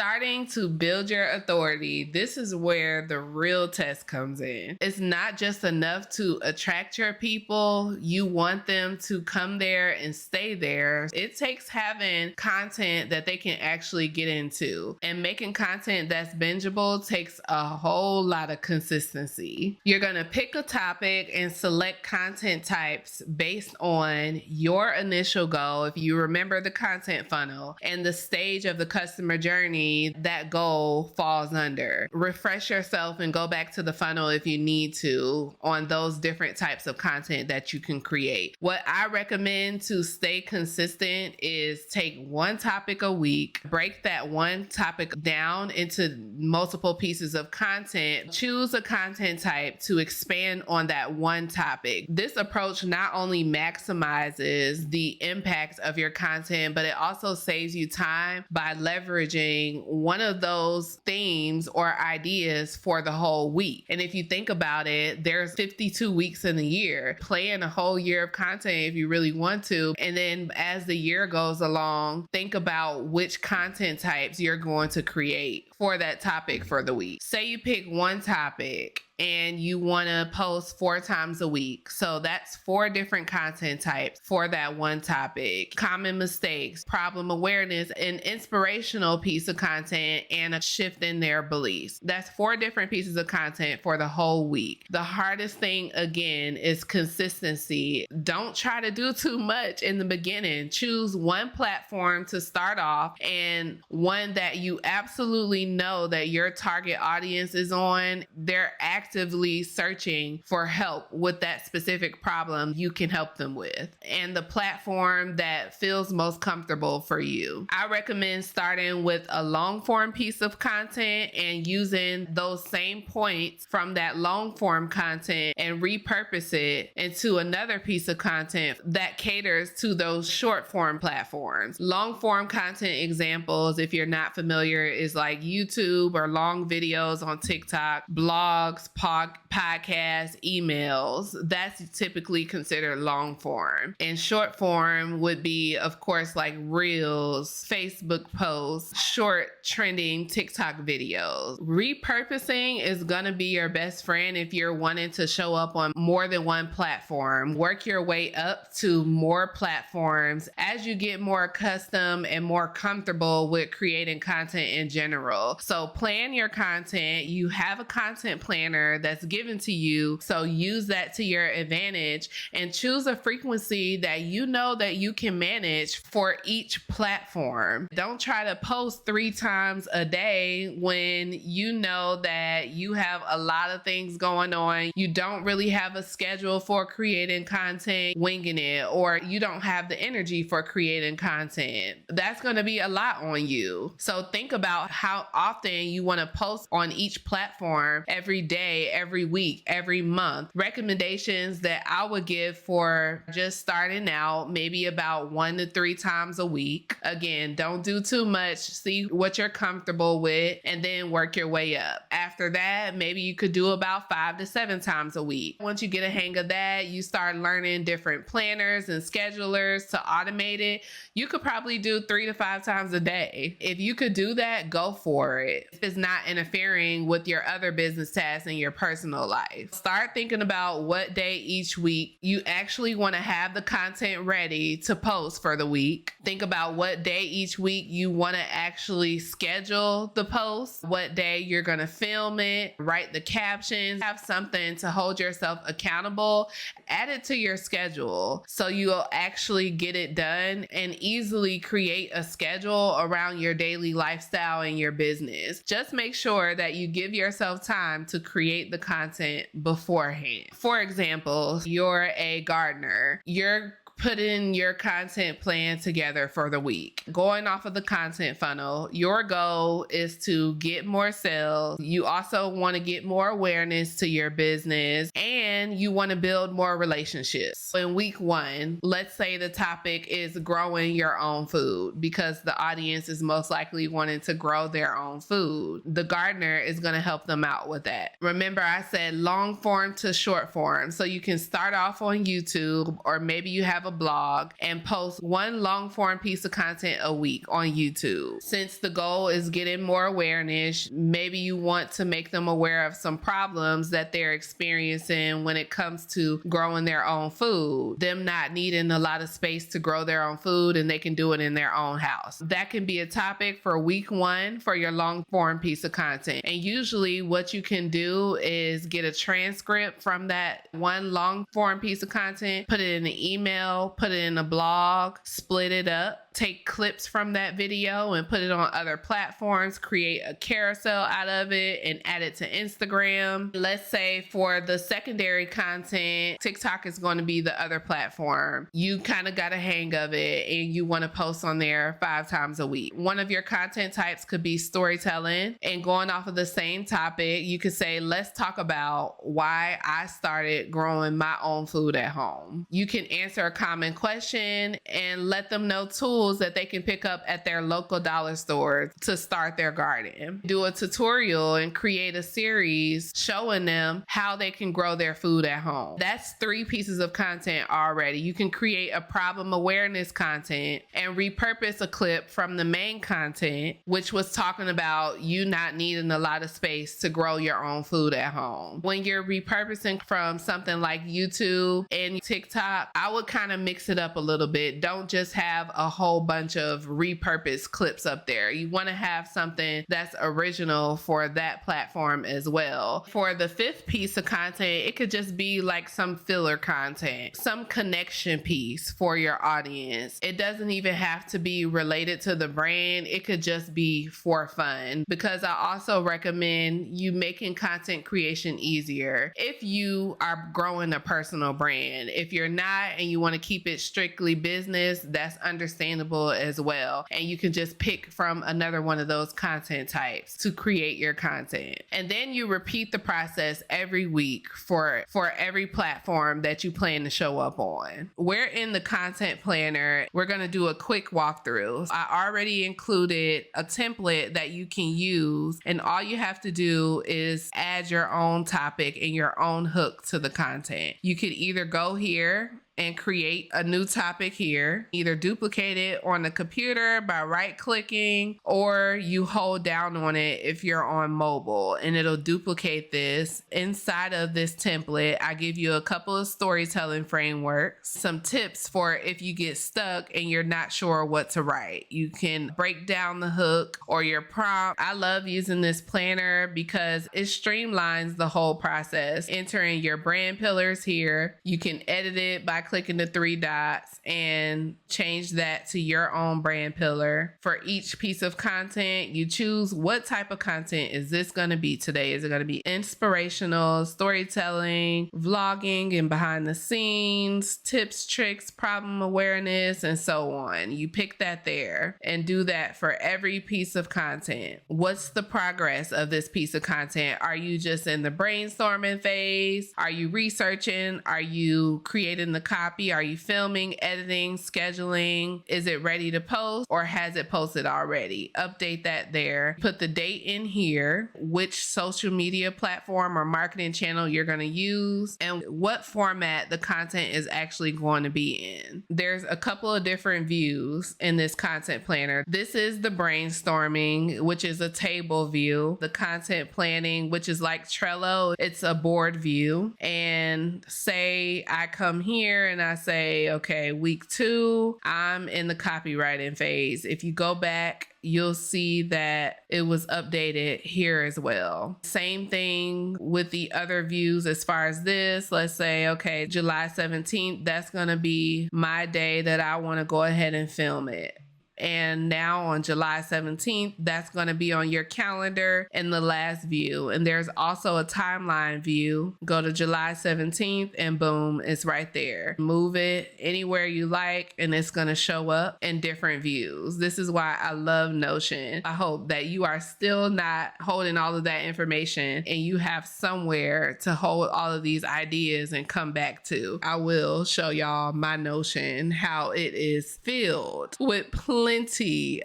Starting to build your authority, this is where the real test comes in. It's not just enough to attract your people. You want them to come there and stay there. It takes having content that they can actually get into. And making content that's bingeable takes a whole lot of consistency. You're going to pick a topic and select content types based on your initial goal. If you remember the content funnel and the stage of the customer journey that goal falls under. Refresh yourself and go back to the funnel if you need to on those different types of content that you can create. What I recommend to stay consistent is take one topic a week, break that one topic down into multiple pieces of content, choose a content type to expand on that one topic. This approach not only maximizes the impact of your content, but it also saves you time by leveraging one of those themes or ideas for the whole week. And if you think about it, there's 52 weeks in the year. Plan a whole year of content if you really want to. And then as the year goes along, think about which content types you're going to create for that topic for the week. Say you pick one topic and you want to post 4 times a week. So that's 4 different content types for that one topic. Common mistakes, problem awareness, an inspirational piece of content, and a shift in their beliefs. That's 4 different pieces of content for the whole week. The hardest thing, again, is consistency. Don't try to do too much in the beginning. Choose one platform to start off and one that you absolutely know that your target audience is on. They're actively searching for help with that specific problem you can help them with, and the platform that feels most comfortable for you. I recommend starting with a long form piece of content and using those same points from that long form content and repurpose it into another piece of content that caters to those short form platforms. Long form content examples, if you're not familiar, is like YouTube or long videos on TikTok, blogs, podcasts, emails. That's typically considered long form. And short form would be, of course, like reels, Facebook posts, short trending TikTok videos. Repurposing is going to be your best friend if you're wanting to show up on more than one platform. Work your way up to more platforms as you get more accustomed and more comfortable with creating content in general. So plan your content. You have a content planner that's given to you, so use that to your advantage and choose a frequency that you know that you can manage for each platform. Don't try to post 3 times a day when you know that you have a lot of things going on. You don't really have a schedule for creating content, winging it, or you don't have the energy for creating content. That's going to be a lot on you. So think about how often you want to post on each platform every day, every week, every month. Recommendations that I would give for just starting out, maybe about 1 to 3 times a week. Again, don't do too much. See what you're comfortable with and then work your way up. After that, maybe you could do about 5 to 7 times a week. Once you get a hang of that, you start learning different planners and schedulers to automate it. You could probably do 3 to 5 times a day. If you could do that, go for it. If it's not interfering with your other business tasks in your personal life. Start thinking about what day each week you actually want to have the content ready to post for the week. Think about what day each week you want to actually schedule the post, what day you're going to film it, write the captions, have something to hold yourself accountable, add it to your schedule so you'll actually get it done and easily create a schedule around your daily lifestyle and your business. Just make sure that you give yourself time to create the content beforehand. For example, you're a gardener. You're putting your content plan together for the week. Going off of the content funnel, your goal is to get more sales. You also want to get more awareness to your business, and you want to build more relationships. In week 1, let's say the topic is growing your own food, because the audience is most likely wanting to grow their own food. The gardener is going to help them out with that. Remember, I said long form to short form. So you can start off on YouTube, or maybe you have a a blog and post one long form piece of content a week on YouTube. Since the goal is getting more awareness, maybe you want to make them aware of some problems that they're experiencing when it comes to growing their own food, them not needing a lot of space to grow their own food and they can do it in their own house. That can be a topic for week 1 for your long form piece of content. And usually what you can do is get a transcript from that one long form piece of content, put it in an email, put it in a blog, split it up, take clips from that video and put it on other platforms, create a carousel out of it and add it to Instagram. Let's say for the secondary content, TikTok is going to be the other platform. You kind of got a hang of it and you want to post on there 5 times a week. One of your content types could be storytelling, and going off of the same topic, you could say, let's talk about why I started growing my own food at home. You can answer a common question and let them know tools that they can pick up at their local dollar store to start their garden. Do a tutorial and create a series showing them how they can grow their food at home. That's 3 pieces of content already. You can create a problem awareness content and repurpose a clip from the main content, which was talking about you not needing a lot of space to grow your own food at home. When you're repurposing from something like YouTube and TikTok, I would kind of mix it up a little bit. Don't just have a whole bunch of repurposed clips up there. You want to have something that's original for that platform as well. For the 5th piece of content, it could just be like some filler content, some connection piece for your audience. It doesn't even have to be related to the brand. It could just be for fun, because I also recommend you making content creation easier if you are growing a personal brand. If you're not and you want to keep it strictly business, that's understandable as well. And you can just pick from another one of those content types to create your content. And then you repeat the process every week for every platform that you plan to show up on. We're in the content planner. We're going to do a quick walkthrough. I already included a template that you can use, and all you have to do is add your own topic and your own hook to the content. You could either go here and create a new topic here, either duplicate it on the computer by right clicking, or you hold down on it if you're on mobile and it'll duplicate this. Inside of this template, I give you a couple of storytelling frameworks, some tips for if you get stuck and you're not sure what to write. You can break down the hook or your prompt. I love using this planner because it streamlines the whole process. Entering your brand pillars here, you can edit it by clicking the 3 dots and change that to your own brand pillar. For each piece of content, you choose what type of content is this going to be today. Is it going to be inspirational, storytelling, vlogging and behind the scenes, tips, tricks, problem awareness, and so on. You pick that there and do that for every piece of content. What's the progress of this piece of content? Are you just in the brainstorming phase? Are you researching? Are you creating the copy? Are you filming, editing, scheduling? Is it ready to post or has it posted already? Update that there. Put the date in here, which social media platform or marketing channel you're going to use, and what format the content is actually going to be in. There's a couple of different views in this content planner. This is the brainstorming, which is a table view. The content planning, which is like Trello, it's a board view. And say I come here and I say, okay, week 2, I'm in the copywriting phase. If you go back, you'll see that it was updated here as well. Same thing with the other views as far as this. Let's say, okay, July 17th, that's going to be my day that I want to go ahead and film it. And now on July 17th, that's going to be on your calendar in the last view. And there's also a timeline view. Go to July 17th and boom, it's right there. Move it anywhere you like and it's going to show up in different views. This is why I love Notion. I hope that you are still not holding all of that information and you have somewhere to hold all of these ideas and come back to. I will show y'all my Notion, how it is filled with plenty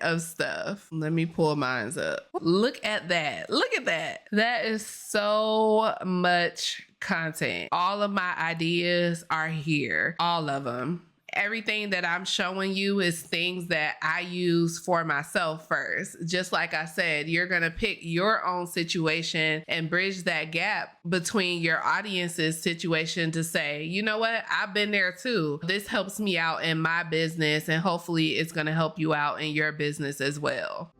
of stuff. Let me pull mine up. Look at that. Look at that. That is so much content. All of my ideas are here. All of them. Everything that I'm showing you is things that I use for myself first. Just like I said, you're going to pick your own situation and bridge that gap between your audience's situation to say, you know what, I've been there too. This helps me out in my business, and hopefully it's going to help you out in your business as well.